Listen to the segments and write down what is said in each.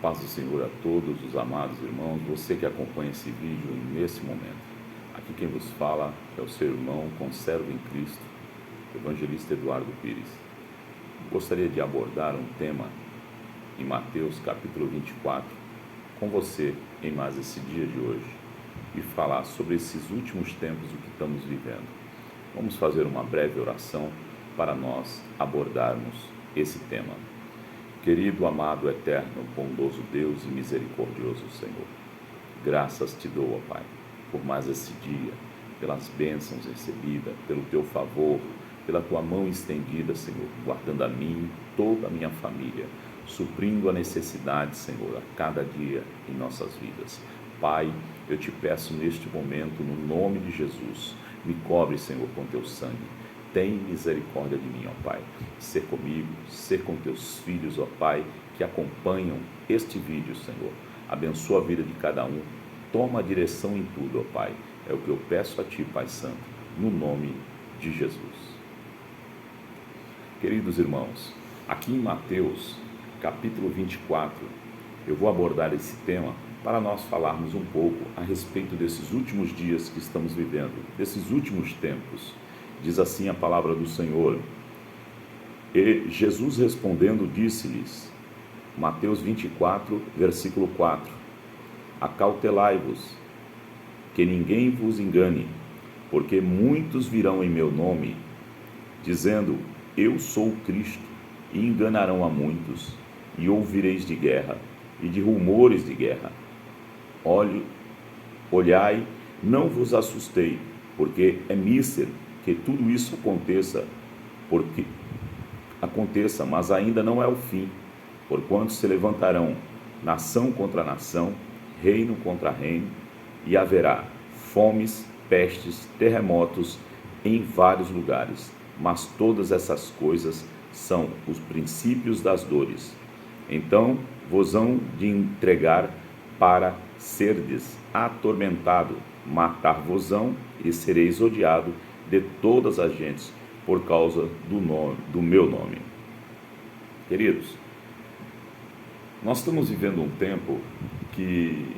paz do Senhor a todos os amados irmãos, você que acompanha esse vídeo nesse momento. Aqui quem vos fala é o seu irmão, conservo em Cristo, evangelista Eduardo Pires. Gostaria de abordar um tema em Mateus capítulo 24 com você em mais esse dia de hoje e falar sobre esses últimos tempos o que estamos vivendo. Vamos fazer uma breve oração para nós abordarmos esse tema. Querido, amado, eterno, bondoso Deus e misericordioso Senhor, graças te dou, ó Pai, por mais esse dia, pelas bênçãos recebidas, pelo teu favor, pela tua mão estendida, Senhor, guardando a mim e toda a minha família, suprindo a necessidade, Senhor, a cada dia em nossas vidas. Pai, eu te peço neste momento, no nome de Jesus, me cobre, Senhor, com teu sangue. Tem misericórdia de mim, ó Pai. Ser comigo, ser com teus filhos, ó Pai, que acompanham este vídeo, Senhor. Abençoa a vida de cada um. Toma a direção em tudo, ó Pai. É o que eu peço a Ti, Pai Santo, no nome de Jesus. Queridos irmãos, aqui em Mateus, capítulo 24, eu vou abordar esse tema para nós falarmos um pouco a respeito desses últimos dias que estamos vivendo, desses últimos tempos. Diz assim a palavra do Senhor: e Jesus respondendo disse-lhes, Mateus 24, versículo 4, acautelai-vos, que ninguém vos engane, porque muitos virão em meu nome, dizendo, eu sou Cristo, e enganarão a muitos, e ouvireis de guerra, e de rumores de guerra. Olhai, não vos assustei, porque é mísero que tudo isso aconteça, mas ainda não é o fim, porquanto se levantarão nação contra nação, reino contra reino, e haverá fomes, pestes, terremotos em vários lugares, mas todas essas coisas são os princípios das dores. Então vos hão de entregar para serdes atormentado, matar-vos-ão e sereis odiado de todas as gentes, por causa do meu nome. Queridos, nós estamos vivendo um tempo que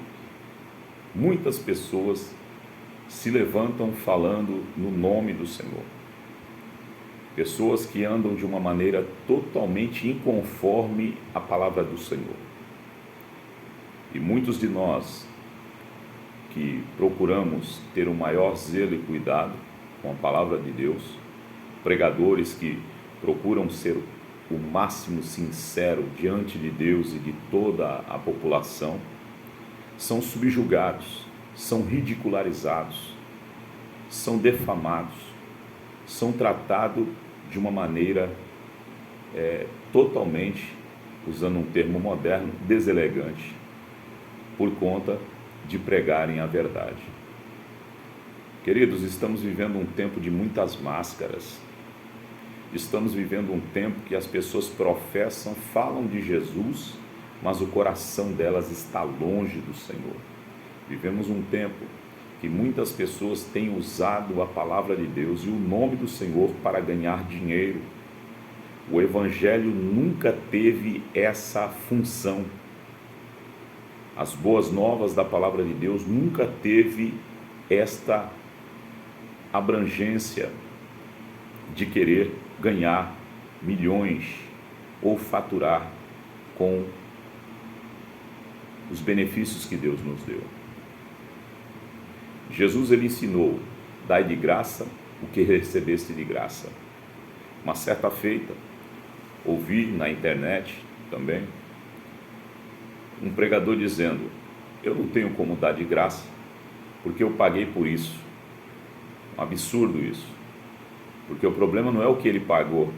muitas pessoas se levantam falando no nome do Senhor. Pessoas que andam de uma maneira totalmente inconforme à palavra do Senhor. E muitos de nós que procuramos ter o maior zelo e cuidado com a palavra de Deus, pregadores que procuram ser o máximo sincero diante de Deus e de toda a população, são subjugados, são ridicularizados, são defamados, são tratados de uma maneira totalmente, usando um termo moderno, deselegante, por conta de pregarem a verdade. Queridos, estamos vivendo um tempo de muitas máscaras. Estamos vivendo um tempo que as pessoas professam, falam de Jesus, mas o coração delas está longe do Senhor. Vivemos um tempo que muitas pessoas têm usado a palavra de Deus e o nome do Senhor para ganhar dinheiro. O Evangelho nunca teve essa função. As boas novas da palavra de Deus nunca teve esta abrangência de querer ganhar milhões ou faturar com os benefícios que Deus nos deu. Jesus, ele ensinou, dai de graça o que recebeste de graça. Uma certa feita, ouvi na internet também, um pregador dizendo, eu não tenho como dar de graça, porque eu paguei por isso. Um absurdo isso, porque o problema não é o que ele pagou,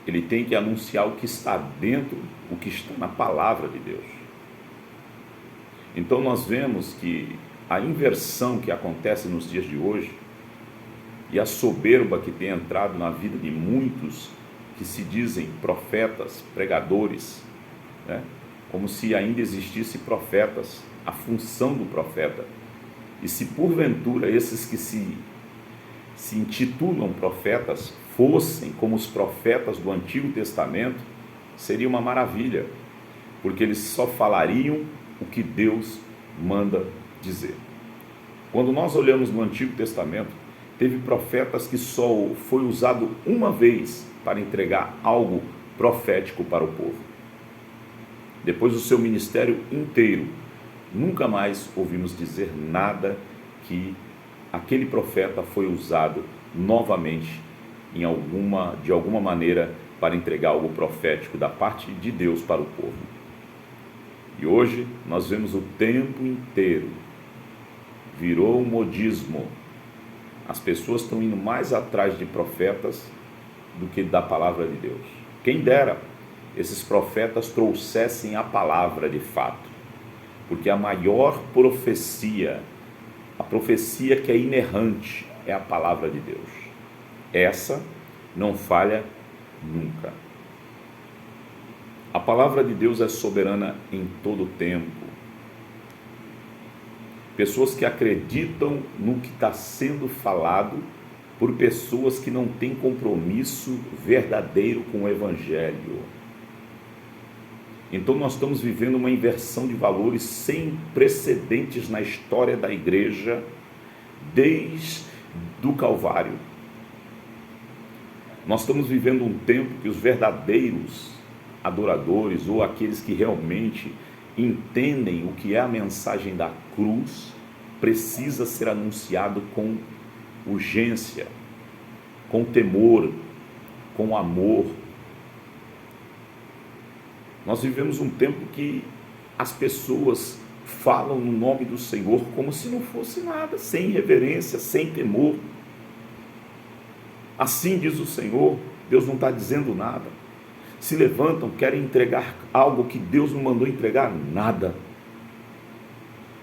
ele tem que anunciar o que está dentro, o que está na palavra de Deus. Então nós vemos que a inversão que acontece nos dias de hoje e a soberba que tem entrado na vida de muitos que se dizem profetas, pregadores, né? Como se ainda existisse profetas, a função do profeta. E se porventura esses que se intitulam profetas fossem como os profetas do Antigo Testamento, seria uma maravilha. porque eles só falariam o que Deus manda dizer. Quando nós olhamos no Antigo Testamento, teve profetas que só foi usado uma vez para entregar algo profético para o povo. Depois do seu ministério inteiro, nunca mais ouvimos dizer nada que aquele profeta foi usado novamente de alguma maneira para entregar algo profético da parte de Deus para o povo. E hoje nós vemos o tempo inteiro, virou um modismo. As pessoas estão indo mais atrás de profetas do que da palavra de Deus. Quem dera esses profetas trouxessem a palavra de fato, porque a maior profecia, a profecia que é inerrante, é a palavra de Deus. Essa não falha nunca. A palavra de Deus é soberana em todo tempo. Pessoas que acreditam no que está sendo falado por pessoas que não têm compromisso verdadeiro com o Evangelho. Então nós estamos vivendo uma inversão de valores sem precedentes na história da igreja, desde o Calvário. Nós estamos vivendo um tempo que os verdadeiros adoradores, ou aqueles que realmente entendem o que é a mensagem da cruz, precisa ser anunciado com urgência, com temor, com amor. Nós vivemos um tempo que as pessoas falam no nome do Senhor como se não fosse nada, sem reverência, sem temor. Assim diz o Senhor, Deus não está dizendo nada. Se levantam, querem entregar algo que Deus não mandou entregar, nada.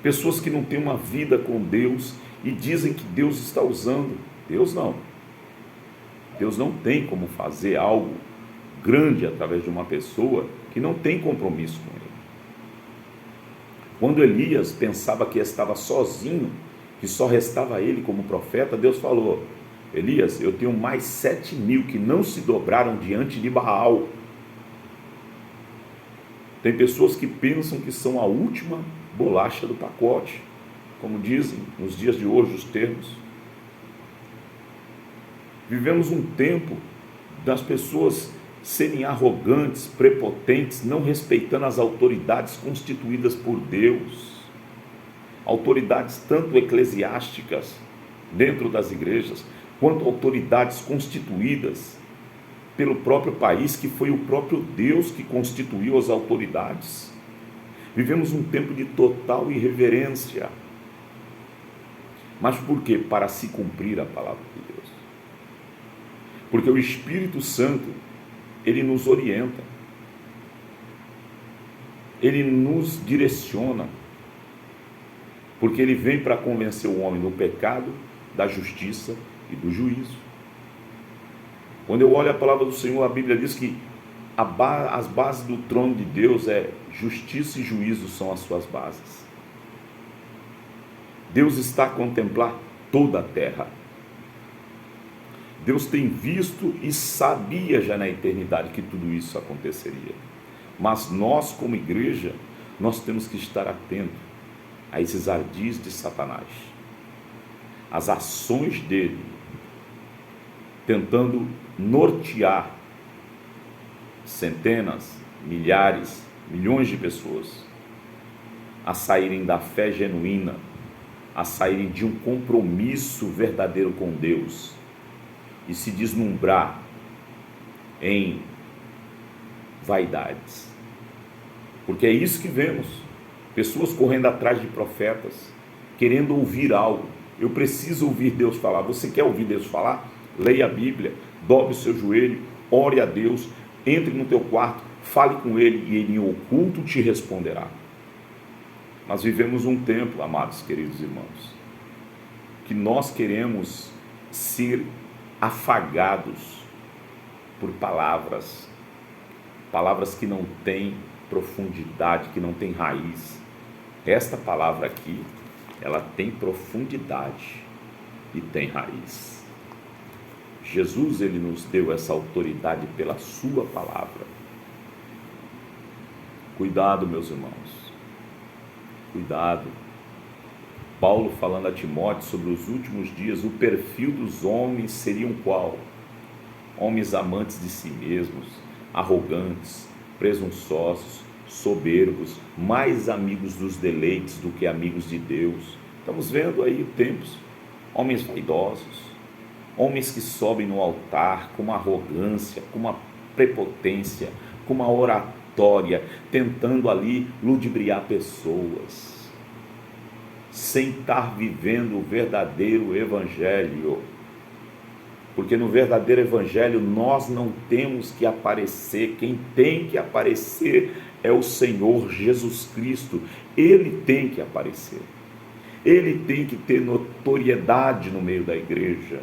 Pessoas que não têm uma vida com Deus e dizem que Deus está usando. Deus não. Deus não tem como fazer algo grande através de uma pessoa que não tem compromisso com Ele. Quando Elias pensava que estava sozinho, que só restava ele como profeta, Deus falou: Elias, eu tenho mais 7.000 que não se dobraram diante de Baal. Tem pessoas que pensam que são a última bolacha do pacote, como dizem nos dias de hoje os termos. Vivemos um tempo das pessoas serem arrogantes, prepotentes, não respeitando as autoridades constituídas por Deus. Autoridades tanto eclesiásticas dentro das igrejas, quanto autoridades constituídas pelo próprio país, que foi o próprio Deus que constituiu as autoridades. Vivemos um tempo de total irreverência. Mas por quê? Para se cumprir a palavra de Deus. Porque o Espírito Santo, ele nos orienta, ele nos direciona, porque ele vem para convencer o homem do pecado, da justiça e do juízo. Quando eu olho a palavra do Senhor, a Bíblia diz que as bases do trono de Deus é justiça e juízo, são as suas bases. Deus está a contemplar toda a terra. Deus tem visto e sabia já na eternidade que tudo isso aconteceria. Mas nós, como igreja, nós temos que estar atentos a esses ardis de Satanás, as ações dele, tentando nortear centenas, milhares, milhões de pessoas a saírem da fé genuína, a saírem de um compromisso verdadeiro com Deus e se deslumbrar em vaidades. Porque é isso que vemos, pessoas correndo atrás de profetas, querendo ouvir algo. Eu preciso ouvir Deus falar. Você quer ouvir Deus falar? Leia a Bíblia, dobre o seu joelho, ore a Deus, entre no teu quarto, fale com Ele e Ele em oculto te responderá. Nós vivemos um tempo, amados, queridos irmãos, que nós queremos ser afagados por palavras que não têm profundidade, que não têm raiz. Esta palavra aqui, ela tem profundidade e tem raiz. Jesus, ele nos deu essa autoridade pela sua palavra. Cuidado, meus irmãos, cuidado. Paulo falando a Timóteo sobre os últimos dias, o perfil dos homens seriam qual? Homens amantes de si mesmos, arrogantes, presunçosos, soberbos, mais amigos dos deleites do que amigos de Deus. Estamos vendo aí tempos, homens vaidosos, homens que sobem no altar com uma arrogância, com uma prepotência, com uma oratória, tentando ali ludibriar pessoas, sem estar vivendo o verdadeiro evangelho. Porque no verdadeiro evangelho nós não temos que aparecer, quem tem que aparecer é o Senhor Jesus Cristo. Ele tem que aparecer, ele tem que ter notoriedade no meio da igreja,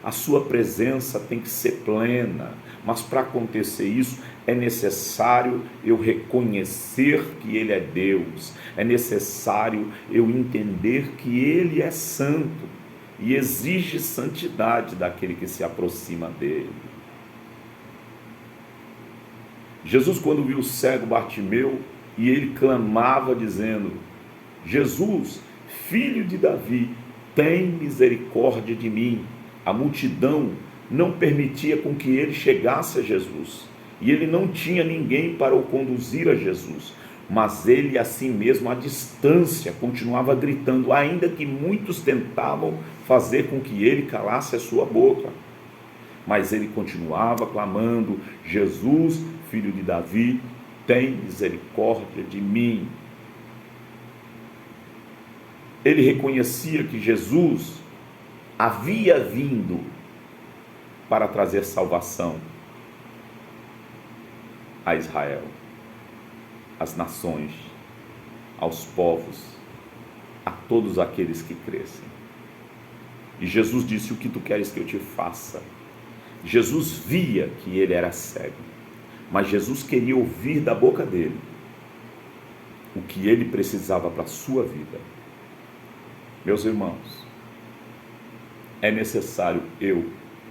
a sua presença tem que ser plena. Mas para acontecer isso é necessário eu reconhecer que ele é Deus, é necessário eu entender que ele é santo e exige santidade daquele que se aproxima dele. Jesus, quando viu o cego Bartimeu, e ele clamava dizendo: Jesus, filho de Davi, tem misericórdia de mim. A multidão não permitia com que ele chegasse a Jesus, e ele não tinha ninguém para o conduzir a Jesus, mas ele assim mesmo à distância continuava gritando, ainda que muitos tentavam fazer com que ele calasse a sua boca, mas ele continuava clamando: Jesus, filho de Davi, tem misericórdia de mim. Ele reconhecia que Jesus havia vindo para trazer salvação a Israel, às nações, aos povos, a todos aqueles que crescem. E Jesus disse: o que tu queres que eu te faça? Jesus via que ele era cego, mas Jesus queria ouvir da boca dele o que ele precisava para a sua vida. Meus irmãos, é necessário eu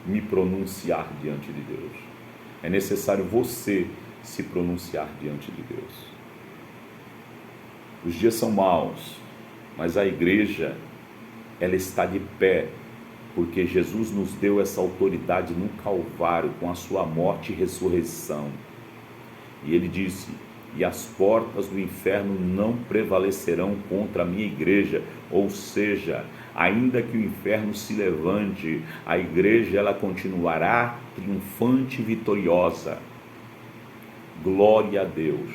me pronunciar diante de Deus. É necessário você se pronunciar diante de Deus. Os dias são maus, mas a igreja, ela está de pé, porque Jesus nos deu essa autoridade no Calvário, com a sua morte e ressurreição. E ele disse: e as portas do inferno não prevalecerão contra a minha igreja. Ou seja, ainda que o inferno se levante, a igreja ela continuará triunfante e vitoriosa. Glória a Deus.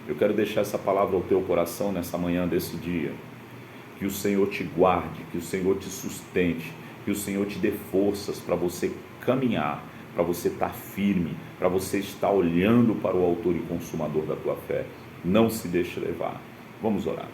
Eu quero deixar essa palavra ao teu coração nessa manhã desse dia. Que o Senhor te guarde, que o Senhor te sustente, que o Senhor te dê forças para você caminhar, para você estar firme, para você estar olhando para o autor e consumador da tua fé. Não se deixe levar. Vamos orar.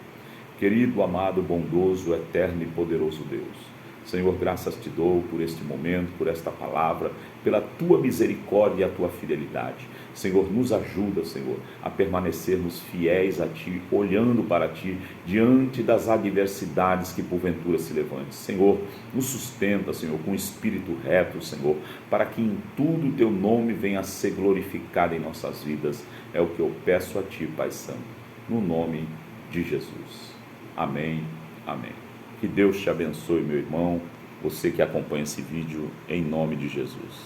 Querido, amado, bondoso, eterno e poderoso Deus, Senhor, graças te dou por este momento, por esta palavra, pela tua misericórdia e a tua fidelidade. Senhor, nos ajuda, Senhor, a permanecermos fiéis a Ti, olhando para Ti, diante das adversidades que porventura se levantem. Senhor, nos sustenta, Senhor, com espírito reto, Senhor, para que em tudo o Teu nome venha a ser glorificado em nossas vidas. É o que eu peço a Ti, Pai Santo, no nome de Jesus. Amém, amém. Que Deus te abençoe, meu irmão, você que acompanha esse vídeo, em nome de Jesus.